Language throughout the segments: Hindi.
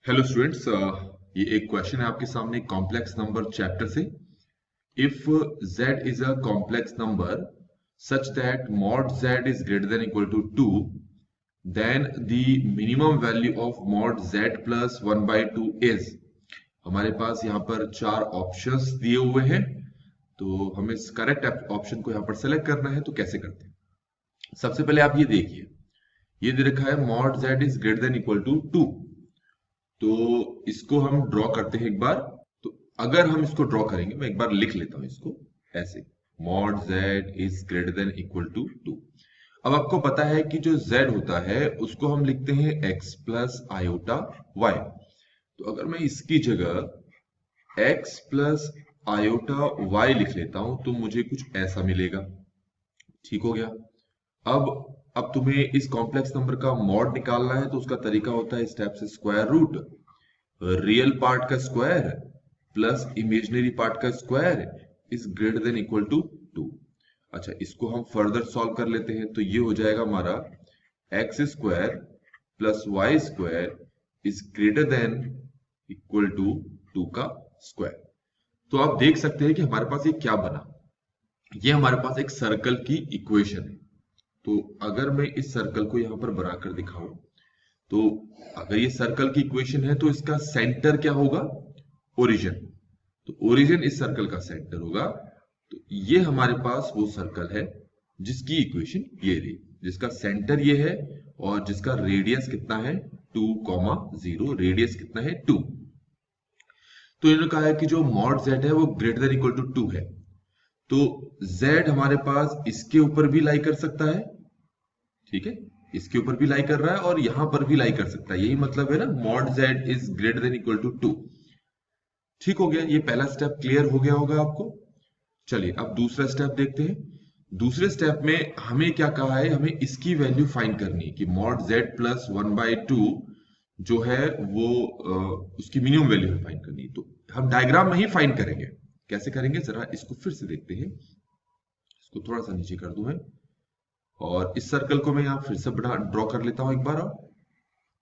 हेलो स्टूडेंट्स, ये एक क्वेश्चन है आपके सामने कॉम्प्लेक्स नंबर चैप्टर से। If z is a complex number such that mod z is greater than equal to 2, then the minimum value of mod z plus 1 by 2 is। हमारे पास यहाँ पर चार ऑप्शंस दिए हुए हैं, तो हमें करेक्ट ऑप्शन को यहाँ पर सेलेक्ट करना है। तो कैसे करते हैं? सबसे पहले आप ये देखिए, ये दे रखा है mod z is greater than equal to 2। तो इसको हम ड्रॉ करते हैं एक बार। तो अगर हम इसको ड्रॉ करेंगे, मैं एक बार लिख लेता हूं इसको ऐसे, mod z is greater than equal to 2। अब आपको पता है कि जो z होता है उसको हम लिखते हैं x प्लस आयोटा y। तो अगर मैं इसकी जगह x प्लस आयोटा y लिख लेता हूं तो मुझे कुछ ऐसा मिलेगा। ठीक हो गया। अब तुम्हें इस कॉम्प्लेक्स नंबर का मॉड निकालना है, तो उसका तरीका होता है स्टेप से स्क्वायर रूट रियल पार्ट का स्क्वायर प्लस इमेजिनरी पार्ट का square is greater than equal to 2। अच्छा, इसको हम फर्दर सॉल्व कर लेते हैं। तो ये हो जाएगा हमारा x square plus y square is greater than equal to 2 का स्क्वायर। तो आप देख सकते हैं कि हमारे पास ये क्या बना। ये हमारे पास एक सर्कल की इक्वेशन है। तो अगर मैं इस सर्कल को यहां पर बनाकर दिखाऊं, तो अगर ये सर्कल की इक्वेशन है तो इसका सेंटर क्या होगा? ओरिजिन। तो ओरिजिन इस सर्कल का सेंटर होगा। तो ये हमारे पास वो सर्कल है जिसकी इक्वेशन ये रही, जिसका सेंटर ये है और जिसका रेडियस कितना है 2,0, रेडियस कितना है 2। तो इन्होंने कहा है कि जो मॉड z है वो ग्रेटर देन इक्वल टू 2 है। तो z हमारे पास इसके ऊपर भी लाई कर सकता है, ठीक है, इसके ऊपर भी लाई कर रहा है और यहां पर भी लाई कर सकता है। यही मतलब है ना, mod z is greater than equal to 2। ठीक हो गया, ये पहला स्टेप क्लियर हो गया होगा आपको। चलिए अब दूसरा स्टेप देखते हैं। दूसरे स्टेप में हमें क्या कहा है, हमें इसकी वैल्यू फाइंड करनी है कि मॉड z प्लस 1/2 जो है वो उसकी मिनिमम वैल्यू फाइंड करनी है। तो हम डायग्राम में ही फाइंड करेंगे। कैसे करेंगे जरा इसको फिर से देखते हैं। इसको थोड़ा सा नीचे कर दूं मैं, और इस सर्कल को मैं यहां फिर से बना ड्रॉ कर लेता हूं एक बार। और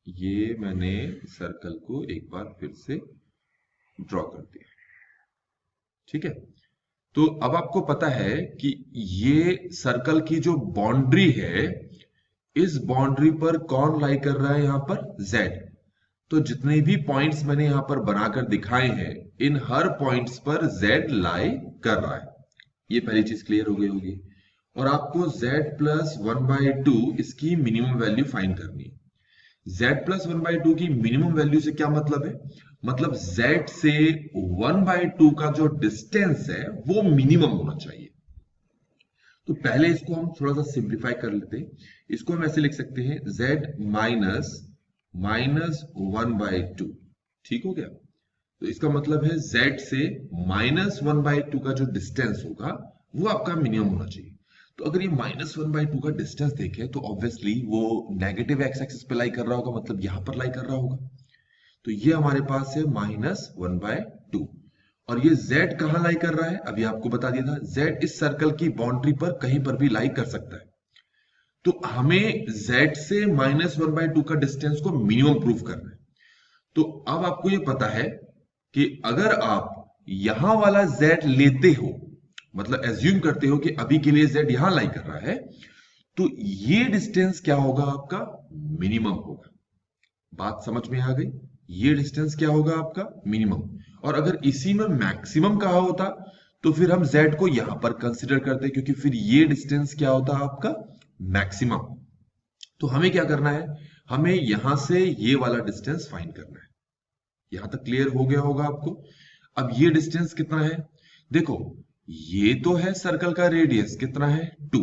ये मैंने सर्कल को एक बार फिर से ड्रॉ कर दिया। ठीक है। तो अब आपको पता है कि ये सर्कल की जो बाउंड्री है, इस बाउंड्री पर कौन लाई कर रहा है? यहां पर z। तो जितने भी पॉइंट्स मैंने यहां पर बनाकर दिखाए हैं, इन हर पॉइंट्स पर z लाई कर रहा है। ये पहली चीज क्लियर हो गई होगी। और आपको z प्लस 1/2 इसकी मिनिमम वैल्यू फाइंड करनी है। z प्लस 1/2 की मिनिमम वैल्यू से क्या मतलब है? मतलब z से 1/2 का जो डिस्टेंस है वो मिनिमम होना चाहिए। तो पहले इसको हम थोड़ा सा सिंप्लीफाई कर लेते हैं। इसको हम ऐसे लिख सकते हैं z माइनस 1/2। ठीक हो गया। तो इसका मतलब है z से -1/2 का जो डिस्टेंस होगा वो आपका मिनिमम होना चाहिए। तो अगर ये -1/2 का डिस्टेंस देखें तो ऑब्वियसली वो नेगेटिव एक्स एक्सिस पे लाई कर रहा होगा, मतलब यहां पर लाई कर रहा होगा। तो ये हमारे पास है -1/2। और ये z कहां लाई कर रहा है? अभी आपको बता दिया था, z इस सर्कल की बाउंड्री पर कहीं पर भी लाई कर सकता है। तो हमें z से -1/2 का डिस्टेंस को मिनिमम प्रूफ करना है। तो अब आपको ये पता है कि अगर आप यहां वाला z लेते हो, मतलब एज्यूम करते हो कि अभी के लिए z यहां लाई कर रहा है, तो ये डिस्टेंस क्या होगा? आपका मिनिमम होगा। बात समझ में आ गई? ये डिस्टेंस क्या होगा? आपका मिनिमम। और अगर इसी में मैक्सिमम कहा होता तो फिर हम z को यहां पर कंसिडर करते, क्योंकि फिर ये डिस्टेंस क्या होता आपका? मैक्सिमम। तो हमें क्या करना है? हमें यहां से ये वाला डिस्टेंस फाइंड करना है। यहां तक क्लियर हो गया होगा आपको। अब ये डिस्टेंस कितना है? देखो, ये तो है सर्कल का रेडियस, कितना है 2,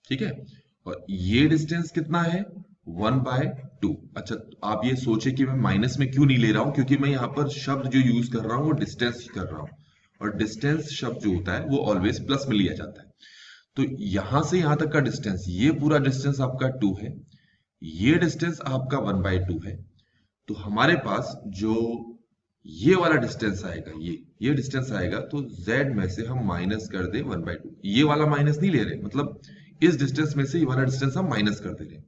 ठीक है। और ये डिस्टेंस कितना है 1/2। अच्छा, आप ये सोचे कि मैं माइनस में क्यों नहीं ले रहा हूं, क्योंकि मैं यहां पर शब्द जो यूज कर रहा हूं वो डिस्टेंस कर रहा हूं, और डिस्टेंस शब्द जो होता है वो ऑलवेज प्लस में लिया जाता है। तो यहां से यहां तक का डिस्टेंस, ये पूरा डिस्टेंस आपका 2 है, ये डिस्टेंस आपका 1/2 है। तो हमारे पास जो ये वाला डिस्टेंस आएगा, ये डिस्टेंस आएगा, तो z में से हम माइनस कर दे 1/2। ये वाला माइनस नहीं ले रहे, मतलब इस डिस्टेंस में से ये वाला डिस्टेंस हम माइनस कर दे रहे।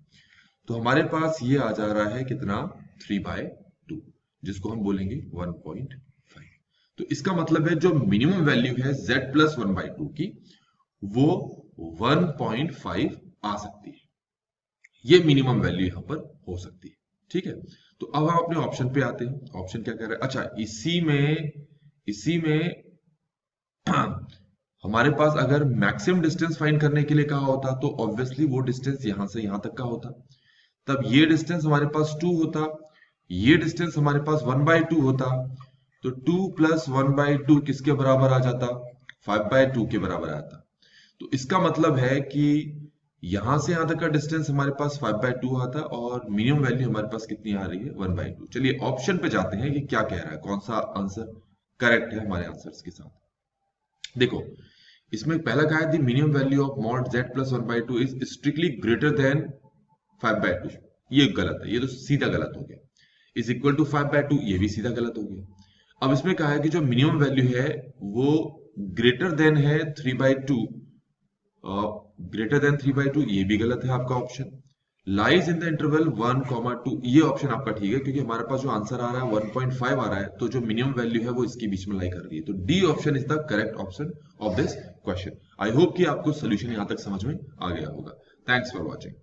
तो हमारे पास ये आ जा रहा है कितना? 3/2। जिसको हम बोलेंगे 1.5। तो इसका मतलब है जो मिनिमम वैल्यू है z प्लस 1/2 की वो 1.5 आ सकती है। ये मिनिमम वैल्यू यहां पर हो सकती है। ठीक है, तो अब हम अपने ऑप्शन पे आते हैं। ऑप्शन क्या कह रहा है? अच्छा, इसी में हमारे पास अगर मैक्सिमम डिस्टेंस फाइंड करने के लिए कहा होता तो ऑब्वियसली वो डिस्टेंस यहां से यहां तक का होता। तब ये डिस्टेंस हमारे पास 2 होता, ये डिस्टेंस हमारे पास 1/2 होता। तो 2 प्लस 1/2 किसके बराबर आ जाता? 5/2 के बराबर आता। तो इसका मतलब है कि यहां से यहां तक का डिस्टेंस हमारे पास 5/2 आता और मिनिमम वैल्यू हमारे पास कितनी आ रही है? 1/2। चलिए ऑप्शन पे जाते हैं कि क्या कह रहा है, कौन सा आंसर करेक्ट है हमारे आंसर्स के साथ। देखो, इसमें पहला कहा है the minimum value of mod z plus 1/2 is strictly greater than 5/2। ये गलत है, ये तो सीधा गलत हो गया। इज इक्वल टू 5/2, ये भी सीधा गलत हो गया। अब इसमें कहा है कि जो मिनिमम वैल्यू है वो ग्रेटर देन है 3/2, ग्रेटर देन 3/2, ये भी गलत है आपका option. Lies in the interval 1, 2, ये ऑप्शन आपका ठीक है क्योंकि हमारे पास जो आंसर आ रहा है 1.5 आ रहा है, तो जो मिनिमम वैल्यू है वो इसके बीच में लाई कर रही है। तो D option is the correct option of this question. I hope कि आपको सोल्यूशन यहां तक समझ में आ गया होगा। Thanks for watching.